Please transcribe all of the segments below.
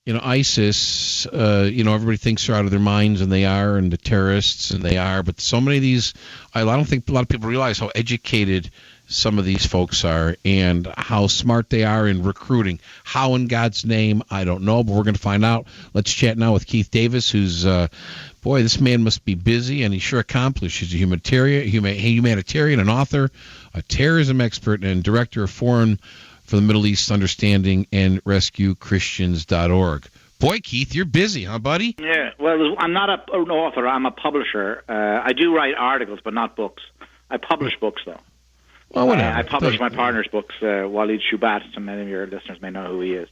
ISIS, everybody thinks they're out of their minds, and they are, and the terrorists, and they are. But so many of these, I don't think a lot of people realize how educated some of these folks are and how smart they are in recruiting. How in God's name, I don't know, but we're going to find out. Let's chat now with Keith Davies, who's, boy, this man must be busy, and he sure accomplished. He's a humanitarian, an author, a terrorism expert, and director of Foreign for the Middle East Understanding and RescueChristians.org. Boy, Keith, you're busy, huh, buddy? Yeah, well, I'm not an author. I'm a publisher. I do write articles, but not books. I publish books, though. Well, whatever. I publish my partner's books, Walid Shubat, and many of your listeners may know who he is.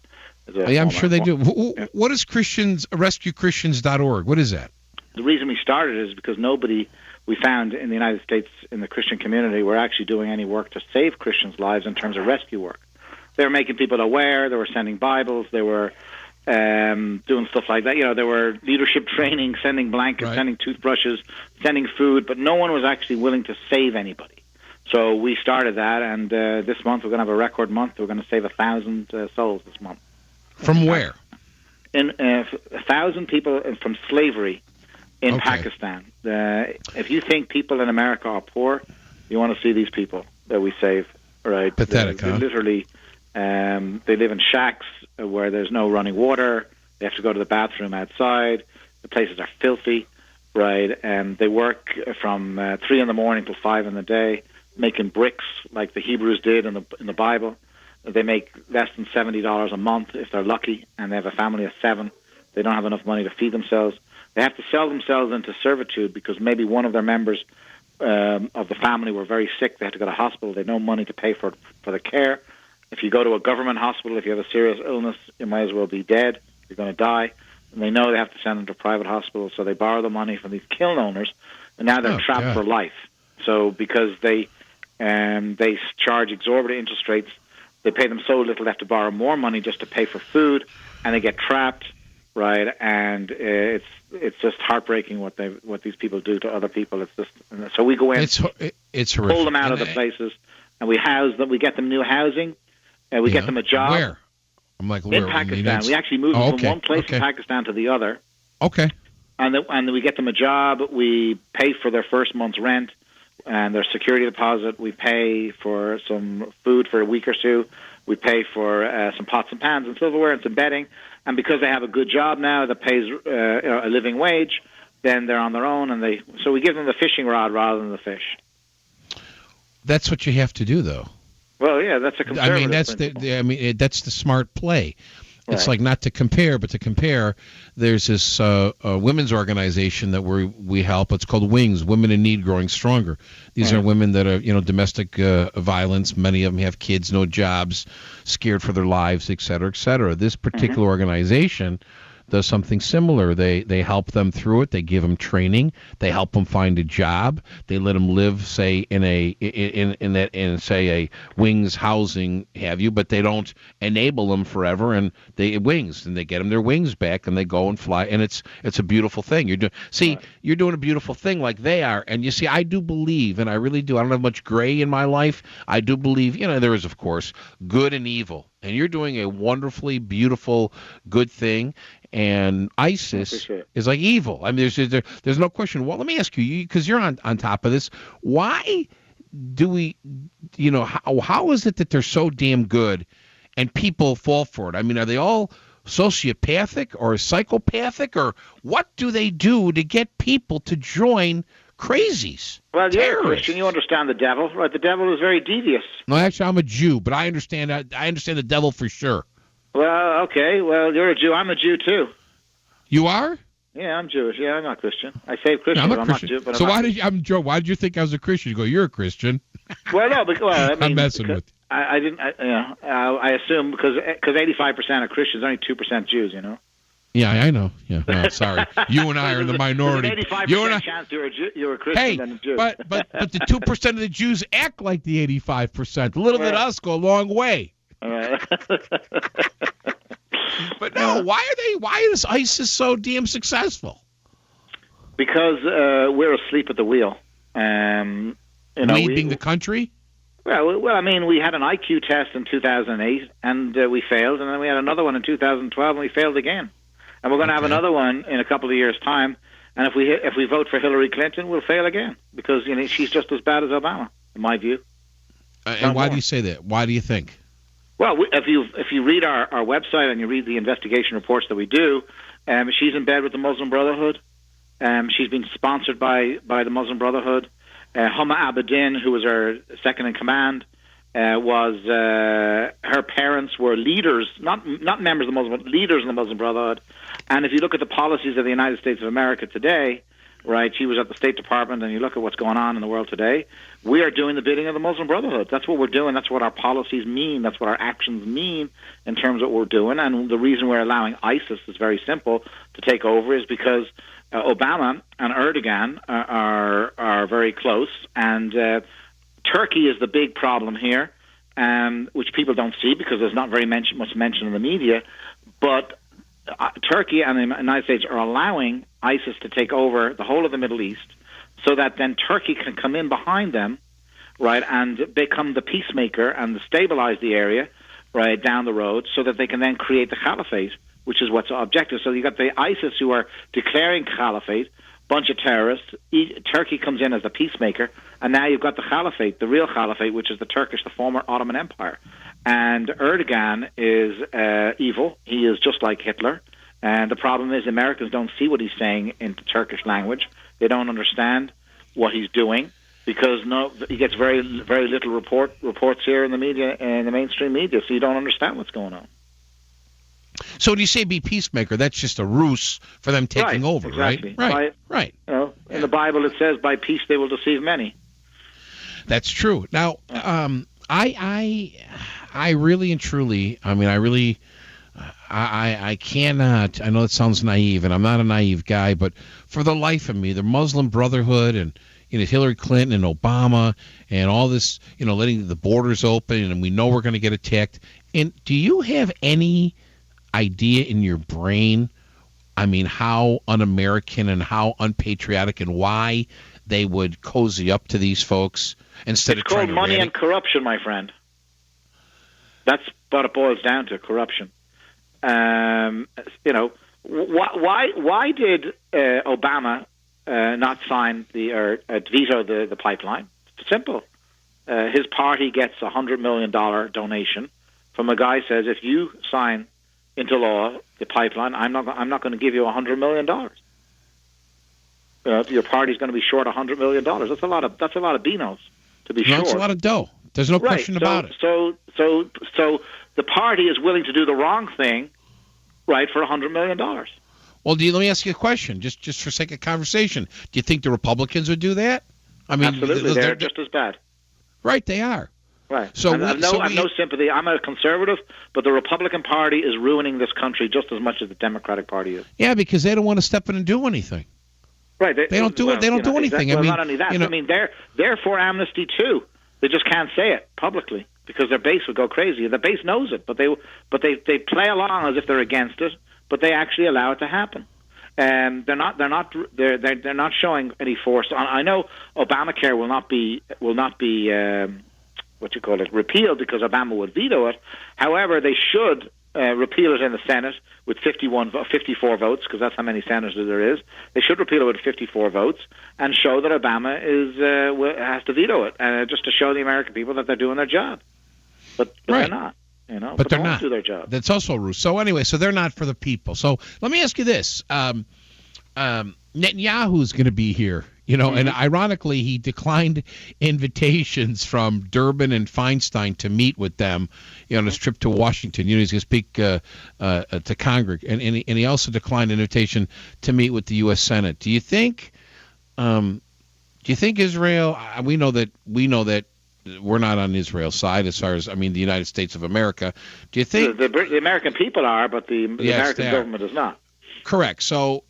Yeah, I'm sure they do. What is RescueChristians.org? What is that? The reason we started is because nobody we found in the United States, in the Christian community, were actually doing any work to save Christians' lives in terms of rescue work. They were making people aware. They were sending Bibles. They were doing stuff like that. There were leadership training, sending blankets, right, sending toothbrushes, sending food, but no one was actually willing to save anybody. So we started that, and this month we're going to have a record month. We're going to save 1,000 souls this month. From where? 1,000 people from slavery in Pakistan. If you think people in America are poor, you want to see these people that we save. Right? Pathetic, they literally, they live in shacks where there's no running water. They have to go to the bathroom outside. The places are filthy, right? And they work from 3 in the morning till 5 in the day, making bricks like the Hebrews did in the Bible. They make less than $70 a month if they're lucky, and they have a family of 7. They don't have enough money to feed themselves. They have to sell themselves into servitude because maybe one of their members of the family were very sick. They had to go to hospital. They had no money to pay for the care. If you go to a government hospital, if you have a serious illness, you might as well be dead. You're going to die. And they know they have to send them to private hospitals, so they borrow the money from these kiln owners, and now they're trapped for life. So because they charge exorbitant interest rates, they pay them so little they have to borrow more money just to pay for food, and they get trapped, right? And it's just heartbreaking what these people do to other people. It's just, so we go in, it's horrific. Pull them out of the places, and we house them. We get them new housing, and we get them a job. Where? I'm like, where? In Pakistan. We actually move them from one place in Pakistan to the other. Okay. And then we get them a job. We pay for their first month's rent and their security deposit. We pay for some food for a week or two. We pay for some pots and pans and silverware and some bedding. And because they have a good job now that pays a living wage, then they're on their own. And so we give them the fishing rod rather than the fish. That's what you have to do, though. Well, yeah, that's a conservative principle. That's the smart play. It's Right. like not to compare, but to compare. There's this women's organization that we help. It's called Wings, Women in Need Growing Stronger. These are women that are, domestic violence. Many of them have kids, no jobs, scared for their lives, et cetera, et cetera. This particular organization does something similar. They help them through it. They give them training. They help them find a job. They let them live, say, in a Wings housing, have you, but they don't enable them forever. And they get them their wings back, and they go and fly. And it's a beautiful thing. You're doing a beautiful thing like they are. And you see, I do believe, and I really do. I don't have much gray in my life. I do believe, there is, of course, good and evil. And you're doing a wonderfully beautiful, good thing. And ISIS is like evil. I mean, there's no question. Well, let me ask you, because you're on top of this. Why do we, how is it that they're so damn good and people fall for it? I mean, are they all sociopathic or psychopathic, or what do they do to get people to join crazies? Well, you're a Christian. You understand the devil, right? The devil is very devious. No, actually, I'm a Jew, but I understand the devil for sure. Well, okay. Well, you're a Jew. I'm a Jew, too. You are? Yeah, I'm Jewish. Yeah, I'm not Christian. I say Christian, I'm but I'm not Christian. Jew. But So I'm Joe, why did you think I was a Christian? You go, you're a Christian. Well, no, because I'm messing with you. I didn't. I assume because 85% are Christians, only 2% Jews. Yeah, I know. Yeah, no, sorry. You and I are in the minority. There's an 85% chance you're a Christian than a Jew. but the 2% of the Jews act like the 85%. A little bit of us go a long way. But no, why is ISIS so damn successful? Because we're asleep at the wheel. We being the country? Well, I mean, we had an IQ test in 2008, and we failed, and then we had another one in 2012, and we failed again. And we're going to have another one in a couple of years' time. And if we vote for Hillary Clinton, we'll fail again because she's just as bad as Obama, in my view. And why do you say that? Why do you think? Well, if you read our website and you read the investigation reports that we do, she's in bed with the Muslim Brotherhood. She's been sponsored by the Muslim Brotherhood. Huma Abedin, who was her second in command, her parents were leaders, not members of the Muslim, but leaders in the Muslim Brotherhood. And if you look at the policies of the United States of America today, right, she was at the State Department, and you look at what's going on in the world today, we are doing the bidding of the Muslim Brotherhood. That's what we're doing. That's what our policies mean. That's what our actions mean in terms of what we're doing. And the reason we're allowing ISIS is very simple to take over is because Obama and Erdogan are very close, and Turkey is the big problem here, which people don't see because there's not very much mention in the media. But Turkey and the United States are allowing ISIS to take over the whole of the Middle East, so that then Turkey can come in behind them, right, and become the peacemaker and stabilize the area, right, down the road, so that they can then create the caliphate, which is what's objective. So you got the ISIS who are declaring caliphate, bunch of terrorists. Turkey comes in as the peacemaker, and now you've got the caliphate, the real caliphate, which is the former Ottoman Empire. And Erdogan is evil. He is just like Hitler. And the problem is Americans don't see what he's saying in the Turkish language. They don't understand what he's doing because he gets very, very little reports here in the media, in the mainstream media. So you don't understand what's going on. So when you say be peacemaker, that's just a ruse for them taking over, exactly. Right? Right. In the Bible it says, by peace they will deceive many. That's true. Now, I really and truly, I cannot, I know it sounds naive, and I'm not a naive guy, but for the life of me, the Muslim Brotherhood and Hillary Clinton and Obama and all this, letting the borders open, and we know we're going to get attacked. And do you have any idea in your brain, how un-American and how unpatriotic and why they would cozy up to these folks instead of trying to... It's called money and corruption, my friend. That's what it boils down to, corruption. Why did Obama not sign veto the pipeline? It's simple. His party gets a $100 million donation from a guy who says, if you sign into law the pipeline, I'm not going to give you $100 million. Your party's going to be short $100 million. That's a lot of beanos to be short. That's a lot of dough. There's no question about it. So the party is willing to do the wrong thing, right, for $100 million. Well, let me ask you a question, just for sake of conversation. Do you think the Republicans would do that? Absolutely, they're just as bad. Right, they are. Right. So I have no sympathy. I'm a conservative, but the Republican Party is ruining this country just as much as the Democratic Party is. Yeah, because they don't want to step in and do anything. Right. They don't do it. They don't do anything. Exactly. Not only that. They're for amnesty too. They just can't say it publicly because their base would go crazy. The base knows it, but they play along as if they're against it, but they actually allow it to happen. And they're not showing any force. I know Obamacare will not be repealed because Obama would veto it. However, they should repeal it in the Senate with 54 votes, because that's how many senators there is. They should repeal it with 54 votes and show that Obama has to veto it, just to show the American people that they're doing their job. But they're not. But they're they won't not do their job. That's also rude. So anyway, they're not for the people. So let me ask you this: Netanyahu's going to be here, and ironically, he declined invitations from Durbin and Feinstein to meet with them on his trip to Washington. He's going to speak to Congress, and he also declined an invitation to meet with the U.S. Senate. Do you think Israel? We know that we're not on Israel's side as far as, the United States of America. Do you think the American people are, but the American government is not? Correct. So,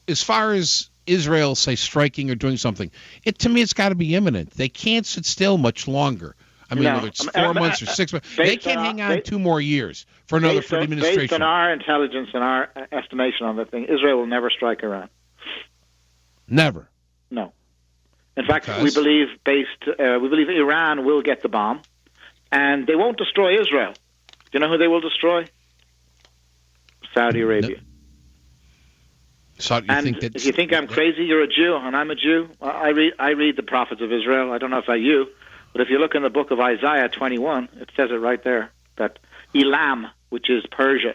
as far as Israel, say, striking or doing something, to me, it's got to be imminent. They can't sit still much longer. Whether it's 4 months or 6 months, they can't hang on 2 more years for the administration. Based on our intelligence and our estimation on the thing, Israel will never strike Iran. Never. No. In fact, we believe Iran will get the bomb, and they won't destroy Israel. Do you know who they will destroy? Saudi Arabia. No. So if you think I'm crazy, you're a Jew, and I'm a Jew. I read the prophets of Israel. I don't know if you, but if you look in the book of Isaiah 21, it says it right there that Elam, which is Persia,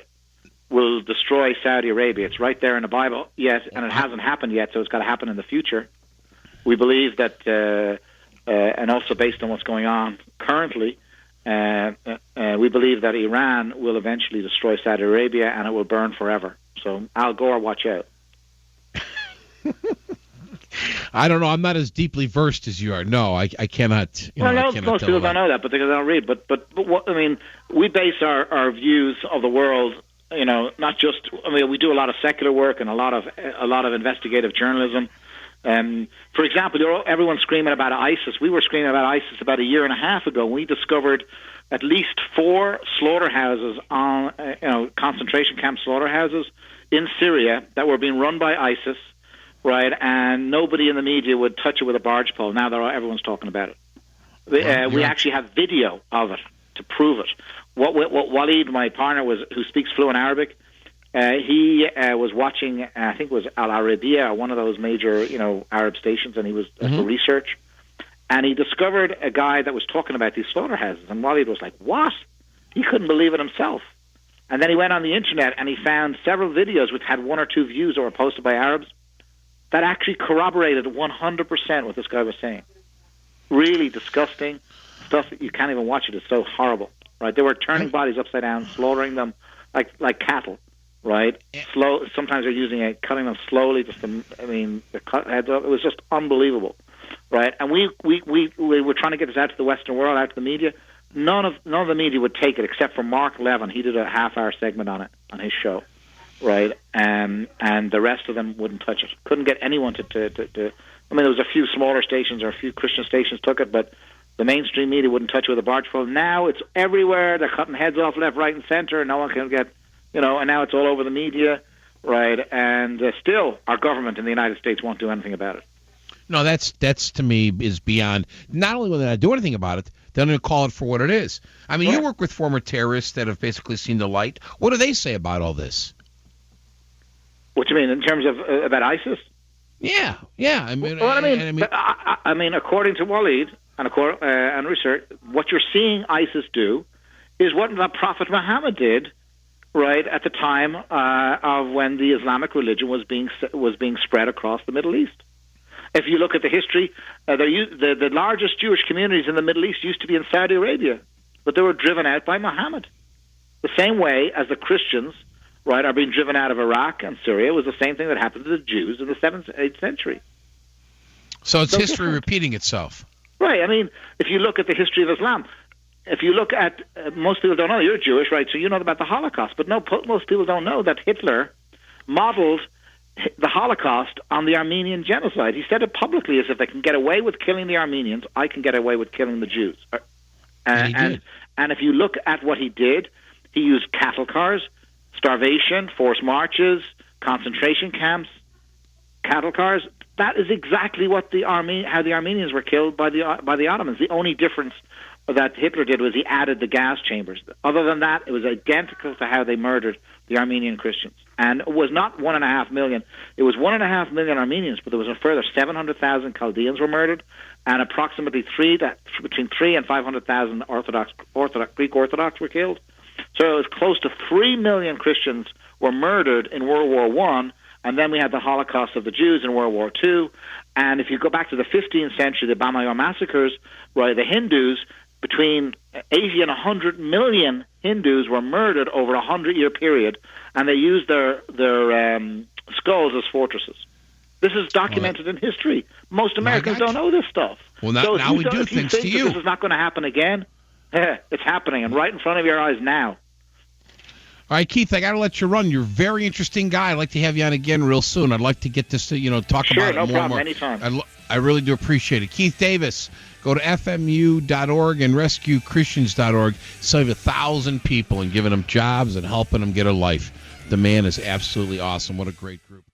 will destroy Saudi Arabia. It's right there in the Bible, yes, and it hasn't happened yet, so it's got to happen in the future. We believe that, and also based on what's going on currently, we believe that Iran will eventually destroy Saudi Arabia and it will burn forever. So Al Gore, watch out. I don't know. I'm not as deeply versed as you are. No, I cannot. Most people don't know that, but because they don't read. But what, I mean, we base our views of the world. Not just. I mean, we do a lot of secular work and a lot of investigative journalism. For example, everyone's screaming about ISIS. We were screaming about ISIS about a year and a half ago. We discovered at least 4 slaughterhouses on, concentration camp slaughterhouses in Syria that were being run by ISIS, right? And nobody in the media would touch it with a barge pole. Now everyone's talking about it. We actually have video of it to prove it. What Waleed, my partner, who speaks fluent Arabic, he was watching, I think it was Al Arabiya, one of those major, Arab stations, and he was for research. And he discovered a guy that was talking about these slaughterhouses. And Waleed was like, what? He couldn't believe it himself. And then he went on the internet and he found several videos which had 1 or 2 views that were posted by Arabs that actually corroborated 100% what this guy was saying. Really disgusting stuff that you can't even watch it. It's so horrible, right? They were turning bodies upside down, slaughtering them like cattle. Right, Sometimes they're cutting them slowly. The cut heads up. It was just unbelievable, right? And we were trying to get this out to the Western world, out to the media. None of the media would take it except for Mark Levin. He did a half-hour segment on it on his show, right? And the rest of them wouldn't touch it. Couldn't get anyone to. There was a few smaller stations or a few Christian stations took it, but the mainstream media wouldn't touch it with a barge pole. Now it's everywhere. They're cutting heads off left, right, and center, and no one can get. And now it's all over the media, right? And still, our government in the United States won't do anything about it. No, that's to me is beyond. Not only will they not do anything about it, they're going to call it for what it is. I mean, You work with former terrorists that have basically seen the light. What do they say about all this? What do you mean in terms of about ISIS? Yeah. I mean, according to Waleed and research, what you're seeing ISIS do is what the Prophet Muhammad did. Right at the time of when the Islamic religion was being spread across the Middle East. If you look at the history, the largest Jewish communities in the Middle East used to be in Saudi Arabia, but they were driven out by Muhammad. The same way as the Christians, right, are being driven out of Iraq and Syria was the same thing that happened to the Jews in the 7th, 8th century. So it's history repeating itself. Right. I mean, if you look at the history of Islam. If you look at, most people don't know, you're Jewish, right, so you know about the Holocaust, but most people don't know that Hitler modeled the Holocaust on the Armenian genocide. He said it publicly as if they can get away with killing the Armenians, I can get away with killing the Jews. And if you look at what he did, he used cattle cars, starvation, forced marches, concentration camps, cattle cars. That is exactly what how the Armenians were killed by the Ottomans. The only difference that Hitler did was he added the gas chambers. Other than that, it was identical to how they murdered the Armenian Christians. And it was not 1.5 million. It was 1.5 million Armenians, but there was a further 700,000 Chaldeans were murdered, and approximately between 3 and 500,000 Greek Orthodox were killed. So it was close to 3 million Christians were murdered in World War I, and then we had the Holocaust of the Jews in World War II. And if you go back to the 15th century, the Bamayan massacres, right, the Hindus, between 80 and 100 million Hindus were murdered over a 100-year period, and they used their skulls as fortresses. This is documented in history. Most Americans don't know this stuff. Well, now we do, thanks to you. This is not going to happen again. It's happening, and right in front of your eyes now. All right, Keith, I got to let you run. You're a very interesting guy. I'd like to have you on again real soon. I'd like to get this to, talk about it more. Sure, no problem, anytime. I really do appreciate it. Keith Davies, go to FMU.org and RescueChristians.org. Save 1,000 people and giving them jobs and helping them get a life. The man is absolutely awesome. What a great group.